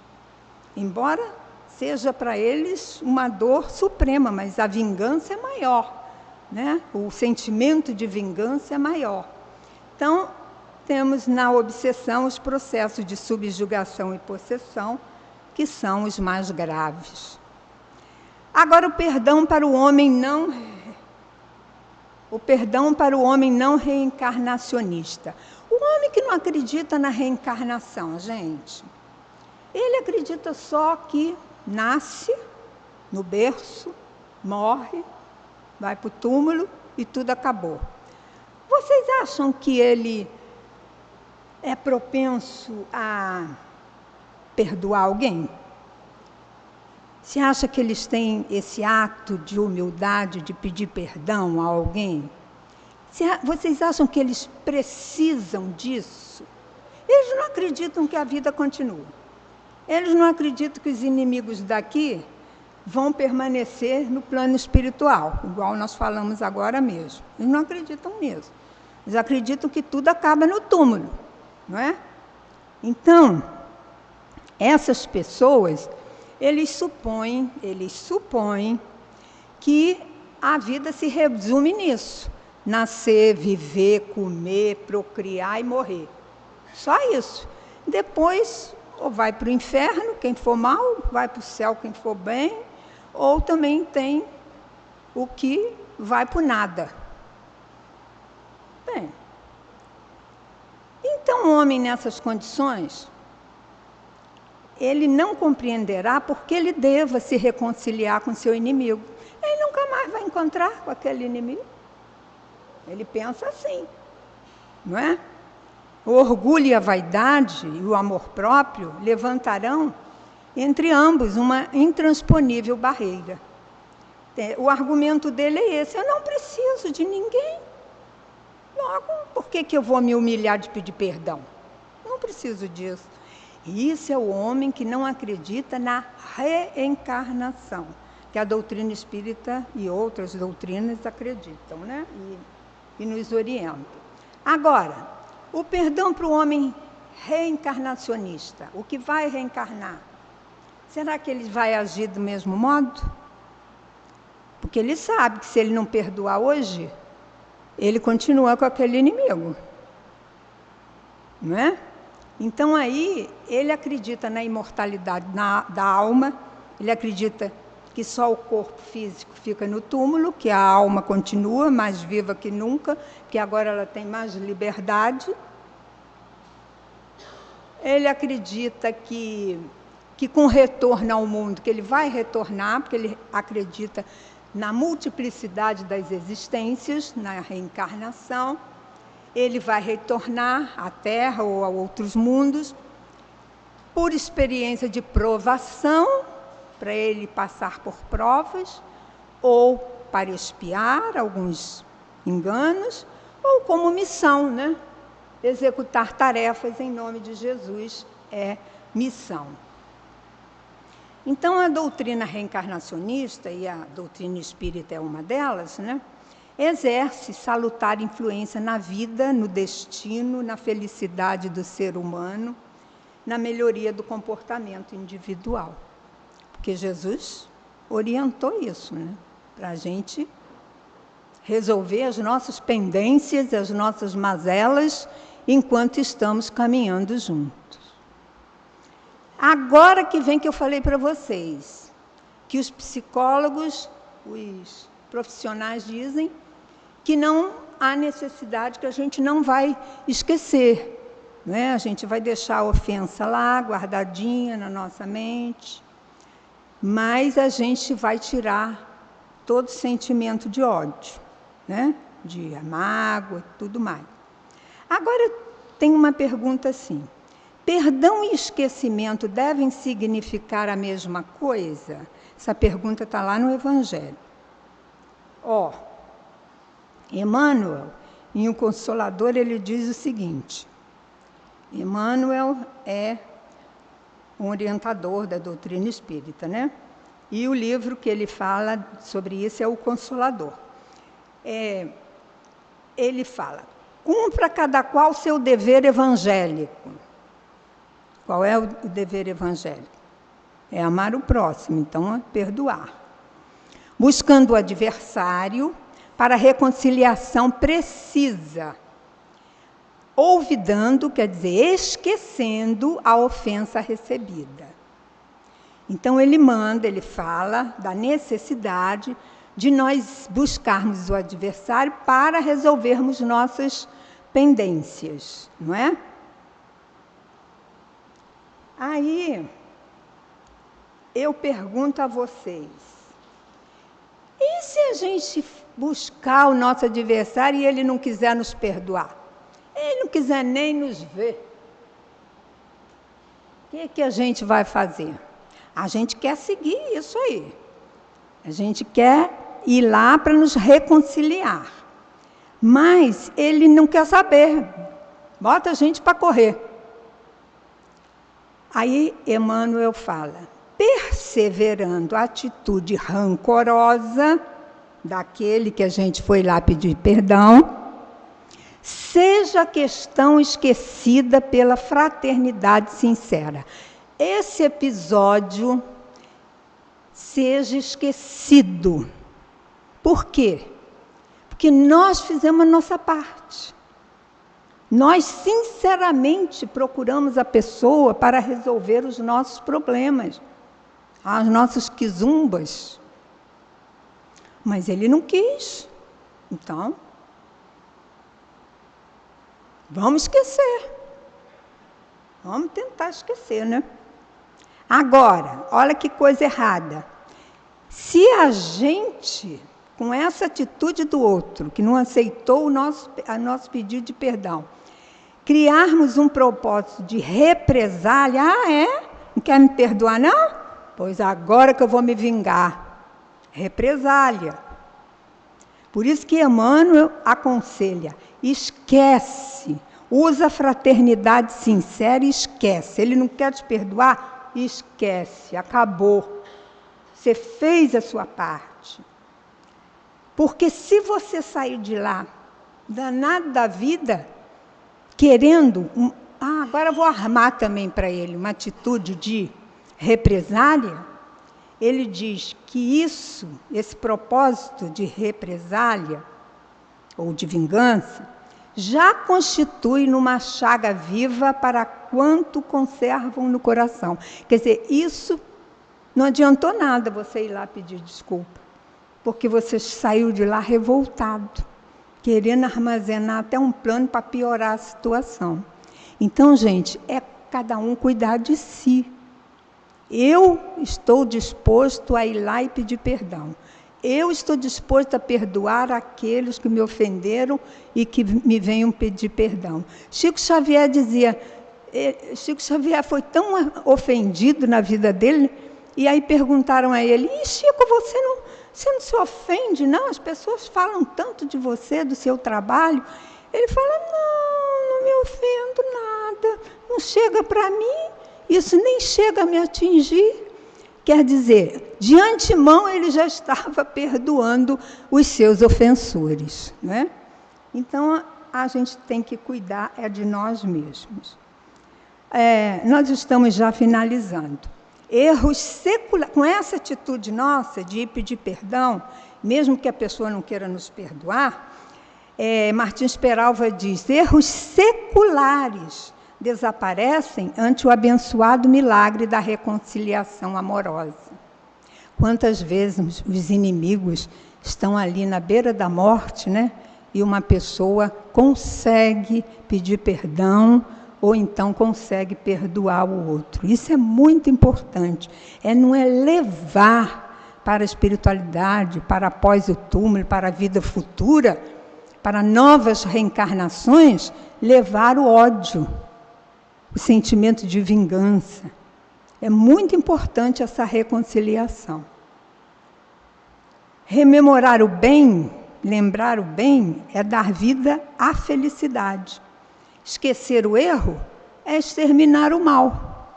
Embora seja para eles uma dor suprema, mas a vingança é maior, né? O sentimento de vingança é maior. Então, temos na obsessão os processos de subjugação e possessão, que são os mais graves. Agora, o perdão para o homem não reencarnacionista. O homem que não acredita na reencarnação, gente, ele acredita só que nasce no berço, morre, vai para o túmulo e tudo acabou. Vocês acham que ele é propenso a perdoar alguém? Você acha que eles têm esse ato de humildade, de pedir perdão a alguém? Vocês acham que eles precisam disso? Eles não acreditam que a vida continua. Eles não acreditam que os inimigos daqui vão permanecer no plano espiritual, igual nós falamos agora mesmo. Eles não acreditam nisso. Eles acreditam que tudo acaba no túmulo, não é? Então, essas pessoas, eles supõem que a vida se resume nisso. Nascer, viver, comer, procriar e morrer. Só isso. Depois, ou vai para o inferno, quem for mal, vai para o céu, quem for bem, ou também tem o que vai para o nada. Bem, então o homem nessas condições, ele não compreenderá porque ele deva se reconciliar com seu inimigo. Ele nunca mais vai encontrar com aquele inimigo. Ele pensa assim, não é? O orgulho e a vaidade e o amor próprio levantarão entre ambos uma intransponível barreira. O argumento dele é esse: eu não preciso de ninguém. Logo, por que eu vou me humilhar de pedir perdão? Não preciso disso. Isso é o homem que não acredita na reencarnação, que a doutrina espírita e outras doutrinas acreditam, né? E nos orientam. Agora, o perdão para o homem reencarnacionista, o que vai reencarnar, será que ele vai agir do mesmo modo? Porque ele sabe que se ele não perdoar hoje, ele continua com aquele inimigo, não é? Então aí ele acredita na imortalidade da alma, ele acredita que só o corpo físico fica no túmulo, que a alma continua mais viva que nunca, que agora ela tem mais liberdade. Ele acredita que com retorno ao mundo, que ele vai retornar, porque ele acredita na multiplicidade das existências, na reencarnação. Ele vai retornar à Terra ou a outros mundos por experiência de provação, para ele passar por provas, ou para expiar alguns enganos, ou como missão, né? Executar tarefas em nome de Jesus é missão. Então, a doutrina reencarnacionista, e a doutrina espírita é uma delas, né? Exerce salutar influência na vida, no destino, na felicidade do ser humano, na melhoria do comportamento individual. Porque Jesus orientou isso, né? Para a gente resolver as nossas pendências, as nossas mazelas, enquanto estamos caminhando juntos. Agora que vem que eu falei para vocês, que os psicólogos, os profissionais dizem que não há necessidade, que a gente não vai esquecer, né? A gente vai deixar a ofensa lá, guardadinha na nossa mente, mas a gente vai tirar todo sentimento de ódio, né? De mágoa e tudo mais. Agora, tem uma pergunta assim: perdão e esquecimento devem significar a mesma coisa? Essa pergunta está lá no Evangelho. Emmanuel, em O Consolador, ele diz o seguinte: Emmanuel é um orientador da doutrina espírita, né? E o livro que ele fala sobre isso é O Consolador. Ele fala: cumpra cada qual seu dever evangélico. Qual é o dever evangélico? É amar o próximo, então é perdoar. Buscando o adversário para a reconciliação precisa. Olvidando, quer dizer, esquecendo a ofensa recebida. Então ele fala da necessidade de nós buscarmos o adversário para resolvermos nossas pendências, não é? Aí, eu pergunto a vocês, e se a gente buscar o nosso adversário e ele não quiser nos perdoar? Ele não quiser nem nos ver. O que a gente vai fazer? A gente quer seguir isso aí. A gente quer ir lá para nos reconciliar. Mas ele não quer saber. Bota a gente para correr. Aí Emmanuel fala, perseverando a atitude rancorosa daquele que a gente foi lá pedir perdão, seja a questão esquecida pela fraternidade sincera. Esse episódio seja esquecido. Por quê? Porque nós fizemos a nossa parte. Nós, sinceramente, procuramos a pessoa para resolver os nossos problemas, as nossas quizumbas. Mas ele não quis. Então, vamos esquecer. Vamos tentar esquecer, né? Agora, olha que coisa errada. Se a gente, com essa atitude do outro, que não aceitou o nosso pedido de perdão, criarmos um propósito de represália, não quer me perdoar não? Pois agora que eu vou me vingar. Represália. Por isso que Emmanuel aconselha, esquece, usa a fraternidade sincera e esquece. Ele não quer te perdoar? Esquece, acabou. Você fez a sua parte. Porque se você sair de lá, danado da vida, querendo, agora eu vou armar também para ele uma atitude de represália, ele diz que esse propósito de represália, ou de vingança, já constitui numa chaga viva para quanto conservam no coração. Quer dizer, isso não adiantou nada você ir lá pedir desculpa, porque você saiu de lá revoltado, querendo armazenar até um plano para piorar a situação. Então, gente, é cada um cuidar de si. Eu estou disposto a ir lá e pedir perdão. Eu estou disposto a perdoar aqueles que me ofenderam e que me venham pedir perdão. Chico Xavier dizia, Chico Xavier foi tão ofendido na vida dele, e aí perguntaram a ele, Chico, você não se ofende, não? As pessoas falam tanto de você, do seu trabalho. Ele fala, não me ofendo nada, não chega para mim, isso nem chega a me atingir. Quer dizer, de antemão ele já estava perdoando os seus ofensores, né? Então, a gente tem que cuidar de nós mesmos. Nós estamos já finalizando. Erros seculares, com essa atitude nossa de ir pedir perdão, mesmo que a pessoa não queira nos perdoar, Martins Peralva diz, erros seculares desaparecem ante o abençoado milagre da reconciliação amorosa. Quantas vezes os inimigos estão ali na beira da morte, né? E uma pessoa consegue pedir perdão, ou então consegue perdoar o outro. Isso é muito importante. Não é levar para a espiritualidade, para após o túmulo, para a vida futura, para novas reencarnações, levar o ódio, o sentimento de vingança. É muito importante essa reconciliação. Rememorar o bem, lembrar o bem, é dar vida à felicidade. Esquecer o erro é exterminar o mal.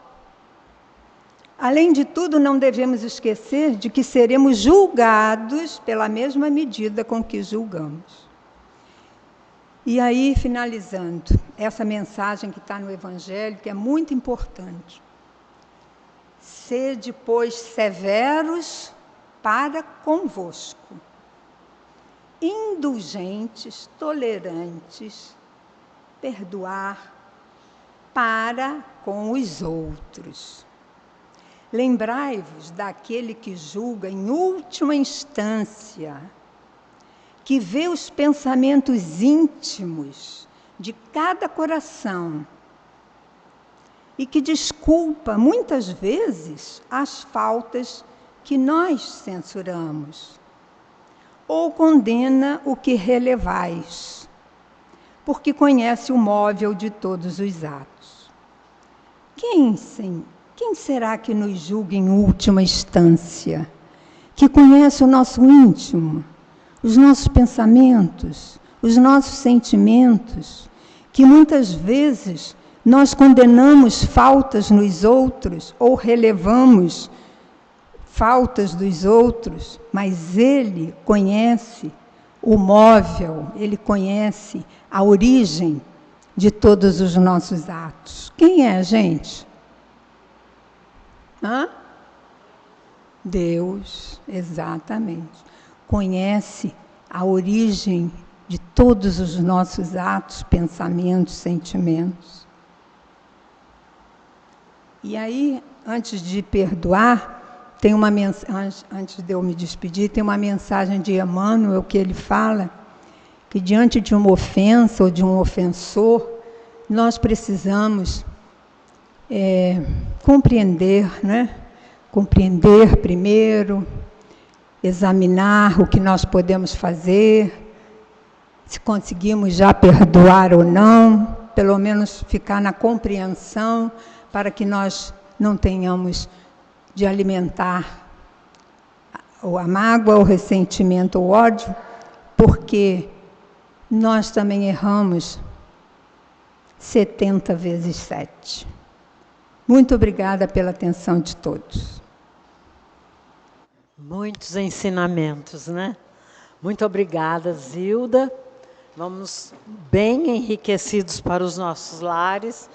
Além de tudo, não devemos esquecer de que seremos julgados pela mesma medida com que julgamos. E aí, finalizando, essa mensagem que está no Evangelho, que é muito importante. Sede, pois, severos para convosco, indulgentes, tolerantes, perdoar para com os outros. Lembrai-vos daquele que julga em última instância, que vê os pensamentos íntimos, de cada coração e que desculpa, muitas vezes, as faltas que nós censuramos, ou condena o que relevais, porque conhece o móvel de todos os atos. Quem será que nos julga em última instância? Que conhece o nosso íntimo, os nossos pensamentos, os nossos sentimentos, que muitas vezes nós condenamos faltas nos outros ou relevamos faltas dos outros, mas Ele conhece o móvel, Ele conhece a origem de todos os nossos atos. Quem é, gente? Deus, exatamente. Conhece a origem de todos os nossos atos, pensamentos, sentimentos. E aí, antes de perdoar, tem uma antes de eu me despedir, tem uma mensagem de Emmanuel que ele fala que diante de uma ofensa ou de um ofensor, nós precisamos compreender, né? Compreender primeiro, examinar o que nós podemos fazer, se conseguimos já perdoar ou não, pelo menos ficar na compreensão, para que nós não tenhamos de alimentar a mágoa, o ressentimento, o ódio, porque nós também erramos 70 vezes 7. Muito obrigada pela atenção de todos. Muitos ensinamentos, né? Muito obrigada, Zilda. Vamos bem enriquecidos para os nossos lares,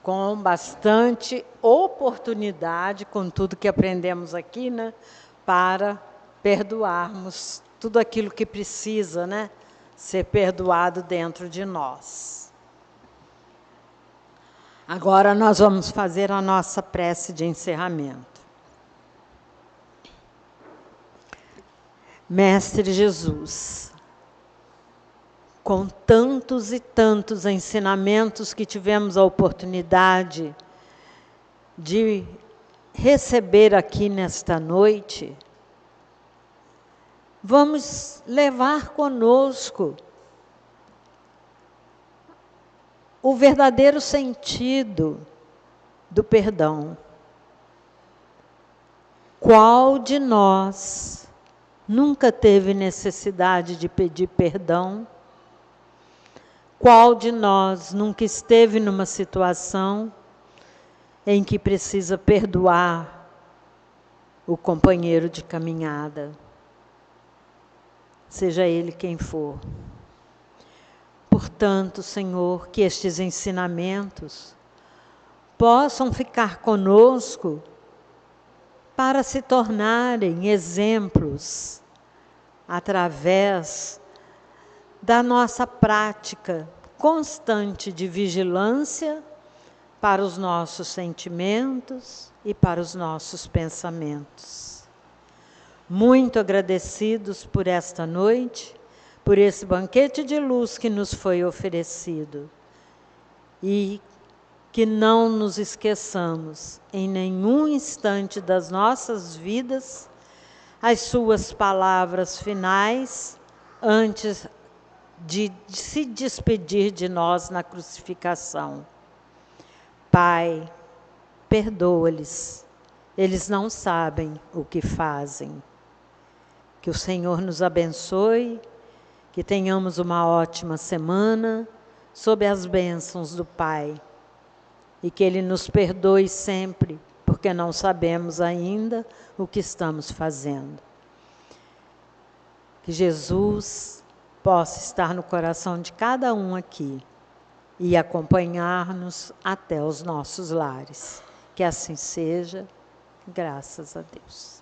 com bastante oportunidade, com tudo que aprendemos aqui, né? Para perdoarmos tudo aquilo que precisa, né? Ser perdoado dentro de nós. Agora nós vamos fazer a nossa prece de encerramento. Mestre Jesus, com tantos e tantos ensinamentos que tivemos a oportunidade de receber aqui nesta noite, vamos levar conosco o verdadeiro sentido do perdão. Qual de nós nunca teve necessidade de pedir perdão? Qual de nós nunca esteve numa situação em que precisa perdoar o companheiro de caminhada, seja ele quem for? Portanto, Senhor, que estes ensinamentos possam ficar conosco para se tornarem exemplos através da nossa prática constante de vigilância para os nossos sentimentos e para os nossos pensamentos. Muito agradecidos por esta noite, por esse banquete de luz que nos foi oferecido, e que não nos esqueçamos em nenhum instante das nossas vidas as suas palavras finais antes de se despedir de nós na crucificação. Pai, perdoa-lhes, eles não sabem o que fazem. Que o Senhor nos abençoe, que tenhamos uma ótima semana, sob as bênçãos do Pai, e que Ele nos perdoe sempre, porque não sabemos ainda o que estamos fazendo. Que Jesus possa estar no coração de cada um aqui e acompanhar-nos até os nossos lares. Que assim seja, graças a Deus.